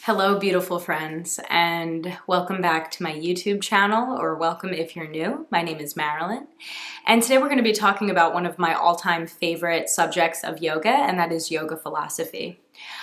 Hello, beautiful friends, and welcome back to my YouTube channel, or welcome if you're new. My name is Marilyn, and today we're going to be talking about one of my all-time favorite subjects of yoga, and that is yoga philosophy.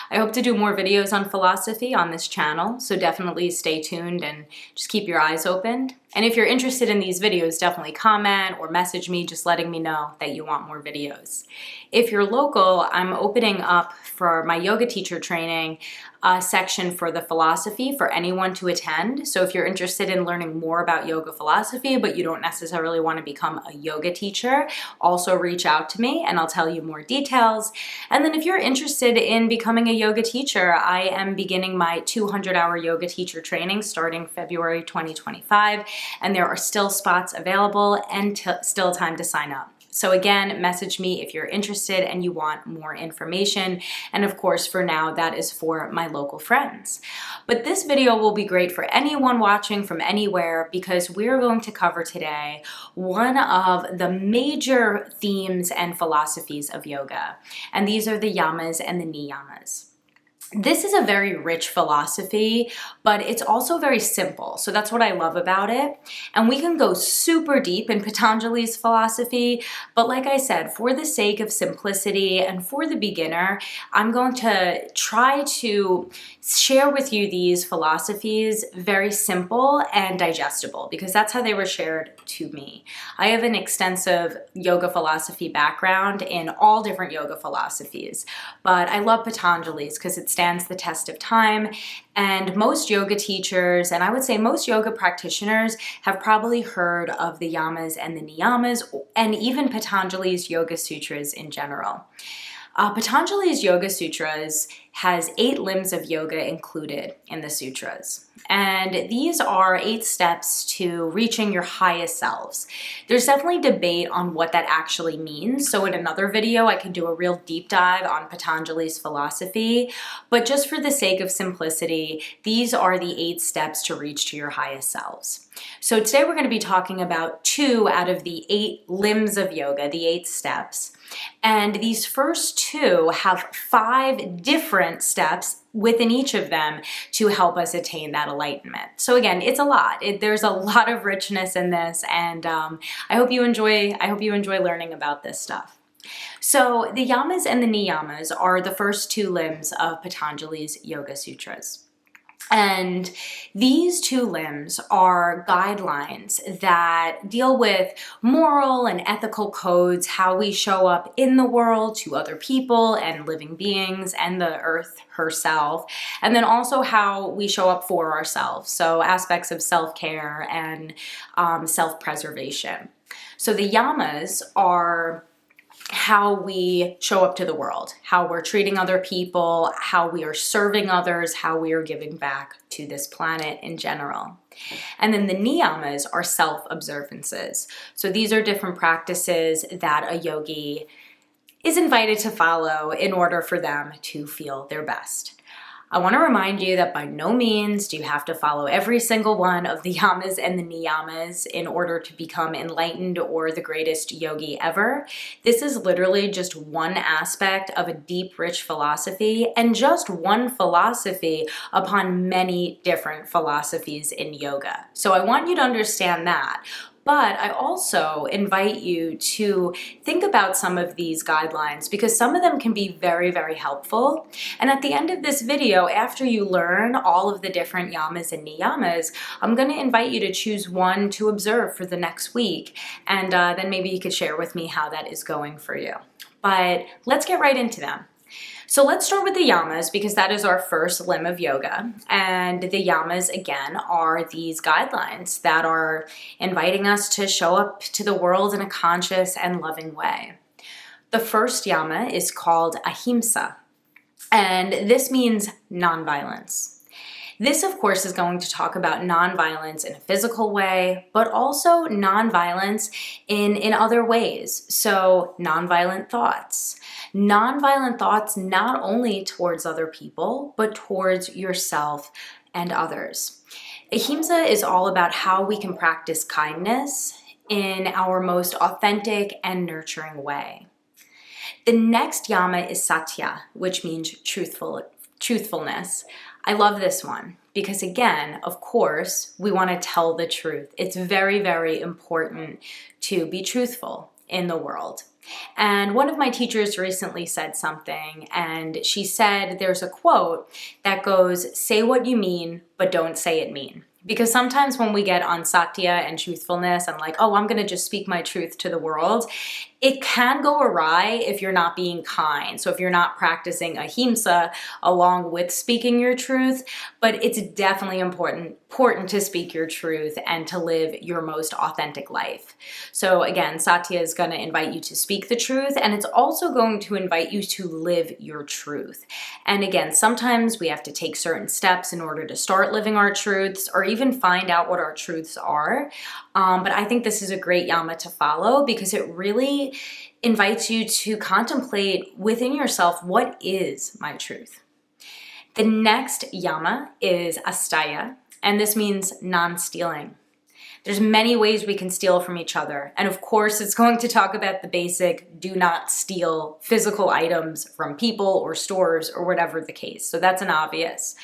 I hope to do more videos on philosophy on this channel, so definitely stay tuned and just keep your eyes open. And if you're interested in these videos, definitely comment or message me just letting me know that you want more videos. If you're local, I'm opening up for my yoga teacher training a section for the philosophy for anyone to attend. So if you're interested in learning more about yoga philosophy, but you don't necessarily want to become a yoga teacher, also reach out to me and I'll tell you more details. And then if you're interested in becoming a yoga teacher, I am beginning my 200-hour yoga teacher training starting February 2025, and there are still spots available and still time to sign up. So again, message me if you're interested and you want more information. And of course, for now, that is for my local friends. But this video will be great for anyone watching from anywhere because we're going to cover today one of the major themes and philosophies of yoga. And these are the yamas and the niyamas. This is a very rich philosophy, but it's also very simple. So that's what I love about it. And we can go super deep in Patanjali's philosophy, but like I said, for the sake of simplicity and for the beginner, I'm going to try to share with you these philosophies very simple and digestible because that's how they were shared to me. I have an extensive yoga philosophy background in all different yoga philosophies, but I love Patanjali's because it stands the test of time, and most yoga teachers, and I would say most yoga practitioners, have probably heard of the Yamas and the Niyamas, and even Patanjali's Yoga Sutras in general. Patanjali's Yoga Sutras has 8 limbs of yoga included in the sutras. And these are 8 steps to reaching your highest selves. There's definitely debate on what that actually means. So in another video, I can do a real deep dive on Patanjali's philosophy. But just for the sake of simplicity, these are the 8 steps to reach to your highest selves. So today we're going to be talking about 2 out of the 8 limbs of yoga, the 8 steps. And these first 2 have 5 different steps within each of them to help us attain that enlightenment. So again, it's a lot. There's a lot of richness in this, and I hope you enjoy learning about this stuff. So the yamas and the niyamas are the first 2 limbs of Patanjali's Yoga Sutras. And these 2 limbs are guidelines that deal with moral and ethical codes, how we show up in the world to other people and living beings and the earth herself, and then also how we show up for ourselves, so aspects of self-care and self-preservation. So the yamas are how we show up to the world, how we're treating other people, how we are serving others, how we are giving back to this planet in general. And then the niyamas are self-observances. So these are different practices that a yogi is invited to follow in order for them to feel their best. I want to remind you that by no means do you have to follow every single one of the yamas and the niyamas in order to become enlightened or the greatest yogi ever. This is literally just one aspect of a deep, rich philosophy, and just one philosophy upon many different philosophies in yoga. So I want you to understand that. But I also invite you to think about some of these guidelines because some of them can be very, very helpful. And at the end of this video, after you learn all of the different yamas and niyamas, I'm going to invite you to choose one to observe for the next week. And then maybe you could share with me how that is going for you. But let's get right into them. So let's start with the yamas because that is our first limb of yoga. And the yamas, again, are these guidelines that are inviting us to show up to the world in a conscious and loving way. The first yama is called Ahimsa, and this means nonviolence. This, of course, is going to talk about nonviolence in a physical way, but also nonviolence in other ways. So nonviolent thoughts. Nonviolent thoughts not only towards other people, but towards yourself and others. Ahimsa is all about how we can practice kindness in our most authentic and nurturing way. The next yama is Satya, which means truthfulness. I love this one because, again, of course, we want to tell the truth. It's very, very important to be truthful in the world. And one of my teachers recently said something, and she said there's a quote that goes, "Say what you mean, but don't say it mean." Because sometimes when we get on Satya and truthfulness and like, oh, I'm going to just speak my truth to the world, it can go awry if you're not being kind. So if you're not practicing Ahimsa along with speaking your truth, but it's definitely important to speak your truth and to live your most authentic life. So again, Satya is going to invite you to speak the truth, and it's also going to invite you to live your truth. And again, sometimes we have to take certain steps in order to start living our truths or even find out what our truths are. But I think this is a great yama to follow because it really invites you to contemplate within yourself, what is my truth? The next yama is Asteya, and this means non-stealing. There's many ways we can steal from each other. And of course, it's going to talk about the basic do not steal physical items from people or stores or whatever the case. So that's an obvious.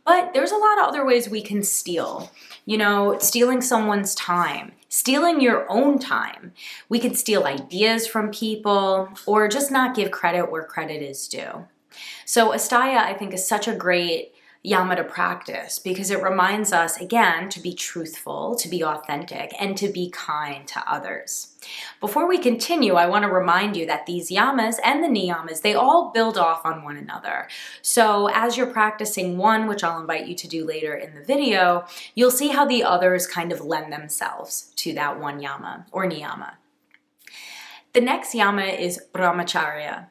But there's a lot of other ways we can steal. You know, stealing someone's time, stealing your own time. We could steal ideas from people or just not give credit where credit is due. So Asteya, I think, is such a great yama to practice because it reminds us, again, to be truthful, to be authentic, and to be kind to others. Before we continue, I want to remind you that these yamas and the niyamas, they all build off on one another. So as you're practicing one, which I'll invite you to do later in the video, you'll see how the others kind of lend themselves to that one yama or niyama. The next yama is Brahmacharya.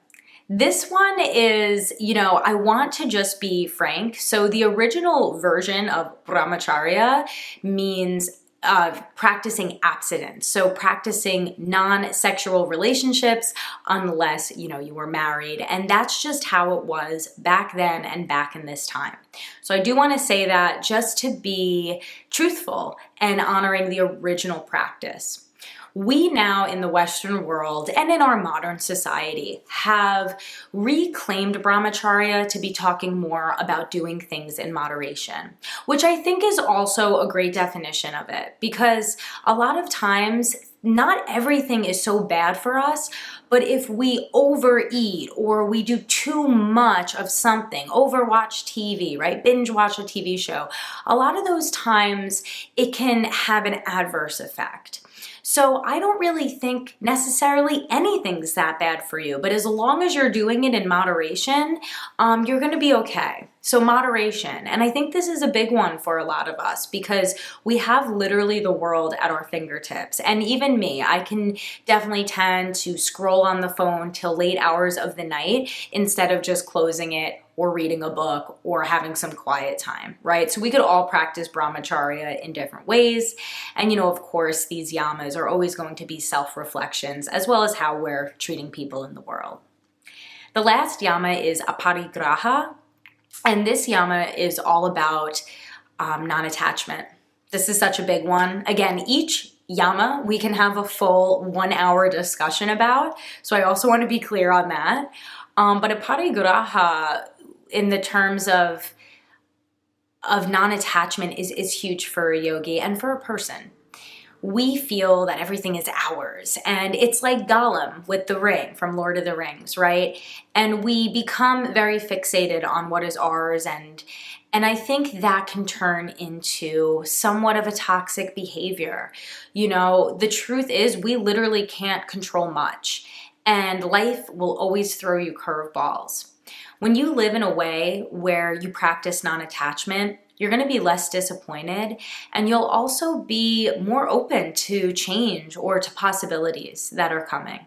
This one is, I want to just be frank. So the original version of Brahmacharya means practicing abstinence. So practicing non-sexual relationships unless, you were married. And that's just how it was back then and back in this time. So I do want to say that just to be truthful and honoring the original practice. We now in the Western world and in our modern society have reclaimed Brahmacharya to be talking more about doing things in moderation, which I think is also a great definition of it because a lot of times not everything is so bad for us, but if we overeat or we do too much of something, overwatch TV, right? Binge watch a TV show, a lot of those times it can have an adverse effect. So I don't really think necessarily anything's that bad for you, but as long as you're doing it in moderation, you're going to be okay. So moderation. And I think this is a big one for a lot of us because we have literally the world at our fingertips. And even me, I can definitely tend to scroll on the phone till late hours of the night instead of just closing it or reading a book or having some quiet time, right? So we could all practice Brahmacharya in different ways. And of course, these yamas are always going to be self-reflections as well as how we're treating people in the world. The last yama is Aparigraha. And this yama is all about non-attachment. This is such a big one. Again, each yama we can have a full 1 hour discussion about. So I also want to be clear on that. But Aparigraha, in the terms of non-attachment, is huge for a yogi and for a person. We feel that everything is ours. And it's like Gollum with the ring from Lord of the Rings, right? And we become very fixated on what is ours. And I think that can turn into somewhat of a toxic behavior. The truth is we literally can't control much. And life will always throw you curveballs. When you live in a way where you practice non-attachment, you're going to be less disappointed, and you'll also be more open to change or to possibilities that are coming.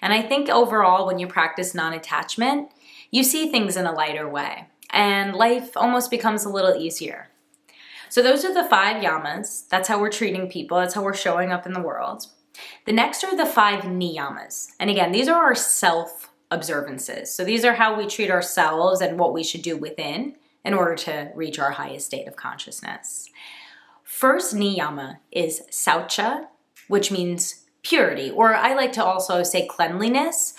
And I think overall, when you practice non-attachment, you see things in a lighter way, and life almost becomes a little easier. So those are the 5 yamas. That's how we're treating people. That's how we're showing up in the world. The next are the 5 niyamas. And again, these are our self-observances. So these are how we treat ourselves and what we should do within in order to reach our highest state of consciousness. First niyama is Satya, which means purity, or I like to also say cleanliness.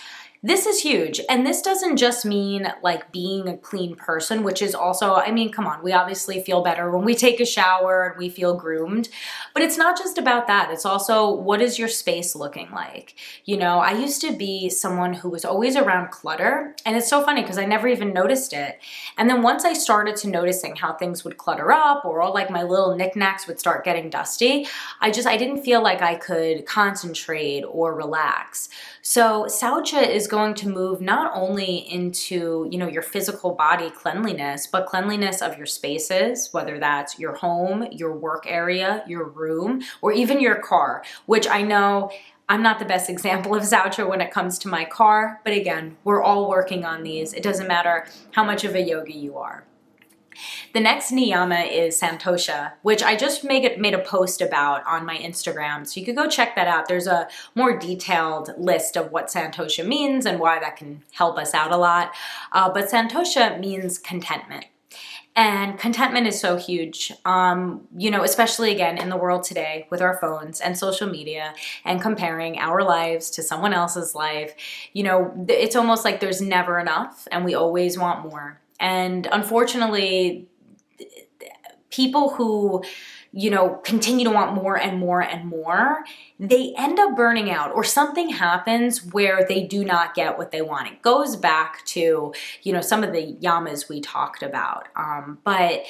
This is huge. And this doesn't just mean like being a clean person, which is also, I mean, come on, we obviously feel better when we take a shower and we feel groomed, but it's not just about that. It's also, what is your space looking like? You know, I used to be someone who was always around clutter, and it's so funny because I never even noticed it. And then once I started to noticing how things would clutter up, or all like my little knickknacks would start getting dusty, I didn't feel like I could concentrate or relax. So Saucha is going to move not only into, you know, your physical body cleanliness, but cleanliness of your spaces, whether that's your home, your work area, your room, or even your car, which I know I'm not the best example of Saucha when it comes to my car, but again, we're all working on these. It doesn't matter how much of a yogi you are. The next niyama is santosha, which I just made a post about on my Instagram, so you could go check that out. There's a more detailed list of what santosha means and why that can help us out a lot. But santosha means contentment. And contentment is so huge, you know, especially again in the world today with our phones and social media and comparing our lives to someone else's life. You know, it's almost like there's never enough and we always want more. And unfortunately, people who, you know, continue to want more and more and more, they end up burning out, or something happens where they do not get what they want. It goes back to, you know, some of the yamas we talked about. But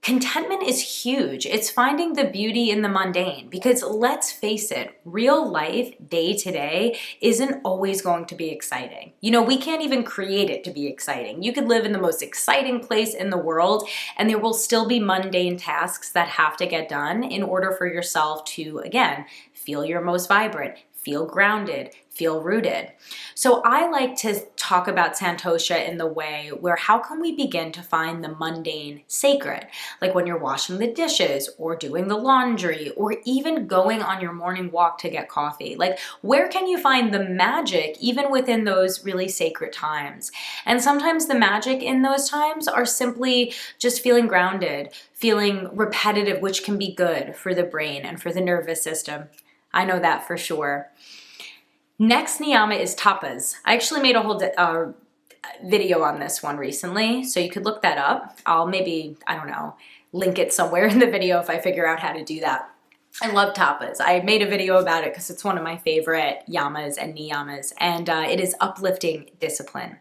contentment is huge. It's finding the beauty in the mundane, because let's face it, real life day to day isn't always going to be exciting. You know, we can't even create it to be exciting. You could live in the most exciting place in the world and there will still be mundane tasks that have to get done in order for yourself to, again, feel your most vibrant, feel grounded, feel rooted. So I like to talk about santosha in the way where how can we begin to find the mundane sacred? Like when you're washing the dishes or doing the laundry or even going on your morning walk to get coffee. Like where can you find the magic even within those really sacred times? And sometimes the magic in those times are simply just feeling grounded, feeling repetitive, which can be good for the brain and for the nervous system. I know that for sure. Next niyama is tapas. I actually made a whole video on this one recently, so you could look that up. I'll maybe, I don't know, link it somewhere in the video if I figure out how to do that. I love tapas. I made a video about it because it's one of my favorite yamas and niyamas, and it is uplifting discipline.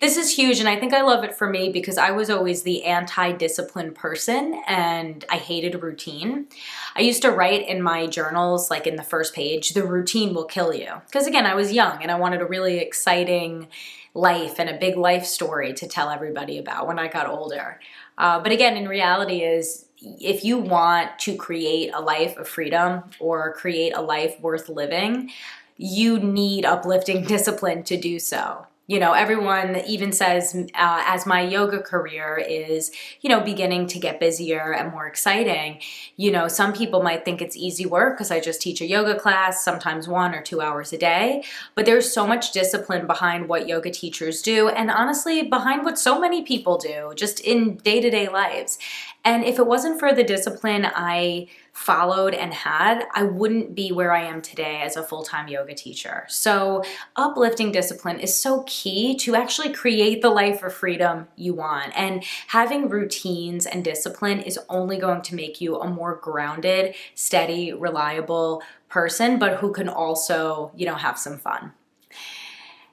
This is huge, and I think I love it for me because I was always the anti-disciplined person and I hated routine. I used to write in my journals, like in the first page, the routine will kill you. Because again, I was young and I wanted a really exciting life and a big life story to tell everybody about when I got older. But again, in reality is, if you want to create a life of freedom or create a life worth living, you need uplifting discipline to do so. You know, everyone even says, as my yoga career is, you know, beginning to get busier and more exciting, you know, some people might think it's easy work because I just teach a yoga class, sometimes 1 or 2 hours a day, but there's so much discipline behind what yoga teachers do, and honestly, behind what so many people do, just in day-to-day lives. And if it wasn't for the discipline I followed and had, I wouldn't be where I am today as a full-time yoga teacher. So uplifting discipline is so key to actually create the life of freedom you want. And having routines and discipline is only going to make you a more grounded, steady, reliable person, but who can also, you know, have some fun.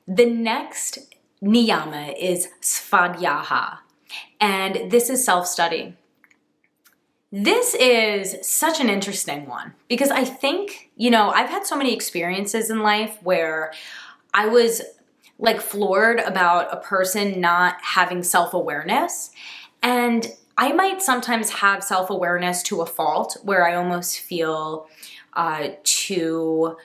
The next niyama is svadhyaya, and this is self-study. This is such an interesting one because I think, you know, I've had so many experiences in life where I was like floored about a person not having self-awareness. And I might sometimes have self-awareness to a fault where I almost feel too,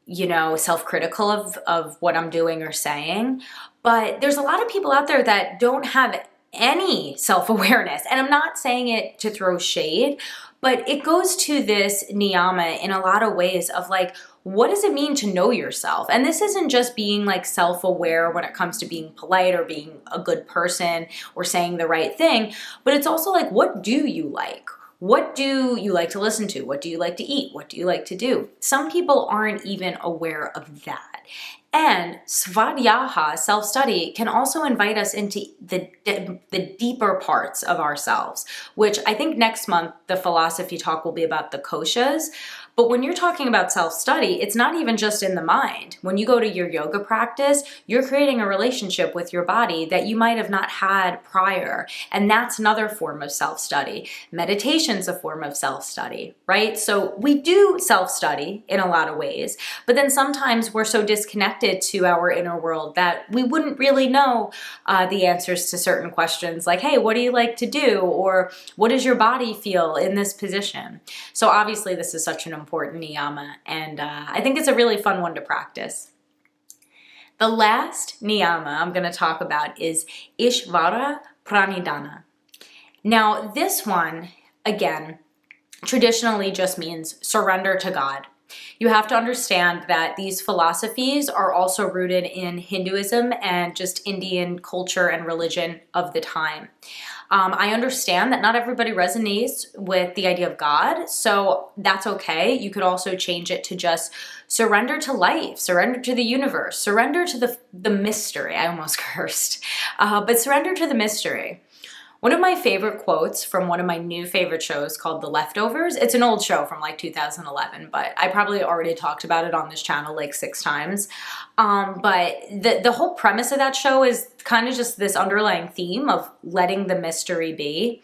you know, self-critical of what I'm doing or saying. But there's a lot of people out there that don't have any self-awareness. And I'm not saying it to throw shade, but it goes to this niyama in a lot of ways of like, what does it mean to know yourself? And this isn't just being like self-aware when it comes to being polite or being a good person or saying the right thing, but it's also like, what do you like? What do you like to listen to? What do you like to eat? What do you like to do? Some people aren't even aware of that. And svadhyaya, self-study, can also invite us into the deeper parts of ourselves, which I think next month the philosophy talk will be about the koshas. But when you're talking about self-study, it's not even just in the mind. When you go to your yoga practice, you're creating a relationship with your body that you might have not had prior. And that's another form of self-study. Meditation's a form of self-study, right? So we do self-study in a lot of ways, but then sometimes we're so disconnected to our inner world that we wouldn't really know the answers to certain questions like, hey, what do you like to do? Or what does your body feel in this position? So obviously this is such an important niyama, and I think it's a really fun one to practice. The last niyama I'm going to talk about is Ishvara Pranidhana. Now this one, again, traditionally just means surrender to God. You have to understand that these philosophies are also rooted in Hinduism and just Indian culture and religion of the time. I understand that not everybody resonates with the idea of God, so that's okay. You could also change it to just surrender to life, surrender to the universe, surrender to the mystery. I almost cursed, but surrender to the mystery. One of my favorite quotes from one of my new favorite shows called The Leftovers. It's an old show from like 2011, but I probably already talked about it on this channel like 6 times. But the whole premise of that show is kind of just this underlying theme of letting the mystery be.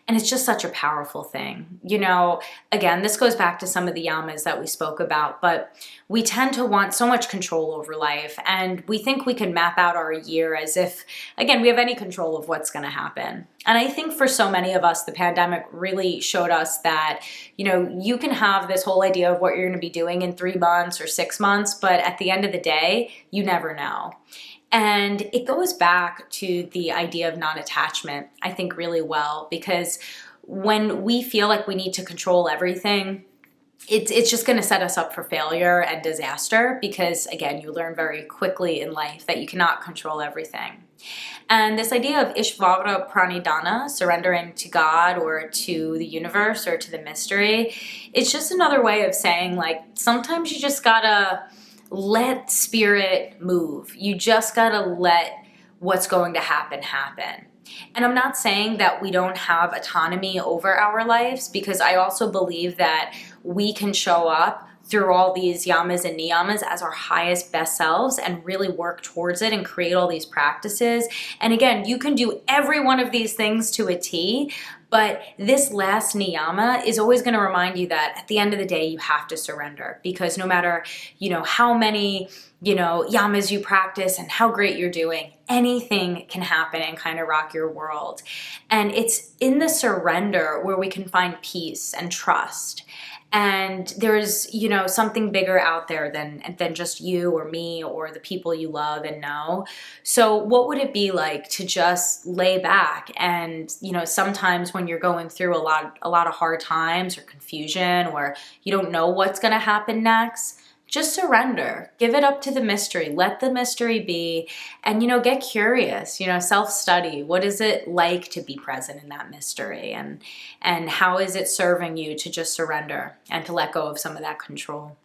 And it's just such a powerful thing. You know, again, this goes back to some of the yamas that we spoke about, but we tend to want so much control over life, and we think we can map out our year as if, again, we have any control of what's going to happen. And I think for so many of us, the pandemic really showed us that, you know, you can have this whole idea of what you're going to be doing in 3 months or 6 months, but at the end of the day, you never know. And it goes back to the idea of non-attachment, I think, really well, because when we feel like we need to control everything, it's just going to set us up for failure and disaster because, again, you learn very quickly in life that you cannot control everything. And this idea of Ishvara Pranidhana, surrendering to God or to the universe or to the mystery, it's just another way of saying, like, sometimes you just gotta let spirit move. You just gotta let what's going to happen happen. And I'm not saying that we don't have autonomy over our lives, because I also believe that we can show up through all these yamas and niyamas as our highest best selves and really work towards it and create all these practices. And again, you can do every one of these things to a T, but this last niyama is always going to remind you that at the end of the day, you have to surrender, because no matter, you know, how many, you know, yamas you practice and how great you're doing, anything can happen and kind of rock your world. And it's in the surrender where we can find peace and trust. And there's, you know, something bigger out there than just you or me or the people you love and know. So what would it be like to just lay back and, you know, sometimes when you're going through a lot of hard times or confusion or you don't know what's going to happen next, just surrender, give it up to the mystery, let the mystery be, and, you know, get curious, you know, self-study. What is it like to be present in that mystery? And how is it serving you to just surrender and to let go of some of that control?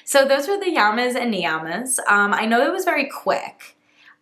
So those were the yamas and niyamas. I know it was very quick.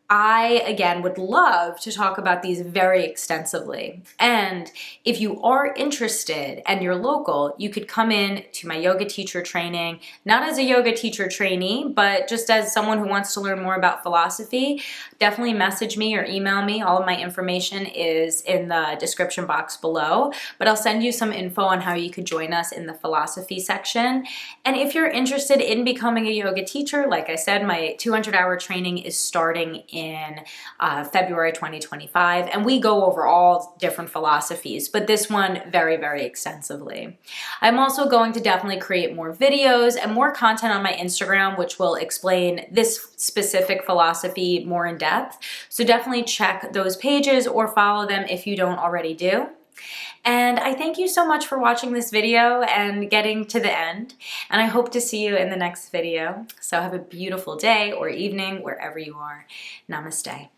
I, again, would love to talk about these very extensively. And if you are interested and you're local, you could come in to my yoga teacher training, not as a yoga teacher trainee, but just as someone who wants to learn more about philosophy. Definitely message me or email me. All of my information is in the description box below, but I'll send you some info on how you could join us in the philosophy section. And if you're interested in becoming a yoga teacher, like I said, my 200-hour training is starting in February 2025, and we go over all different philosophies, but this one very, very extensively. I'm also going to definitely create more videos and more content on my Instagram, which will explain this specific philosophy more in depth. So definitely check those pages or follow them if you don't already do. And I thank you so much for watching this video and getting to the end. And I hope to see you in the next video. So have a beautiful day or evening wherever you are. Namaste.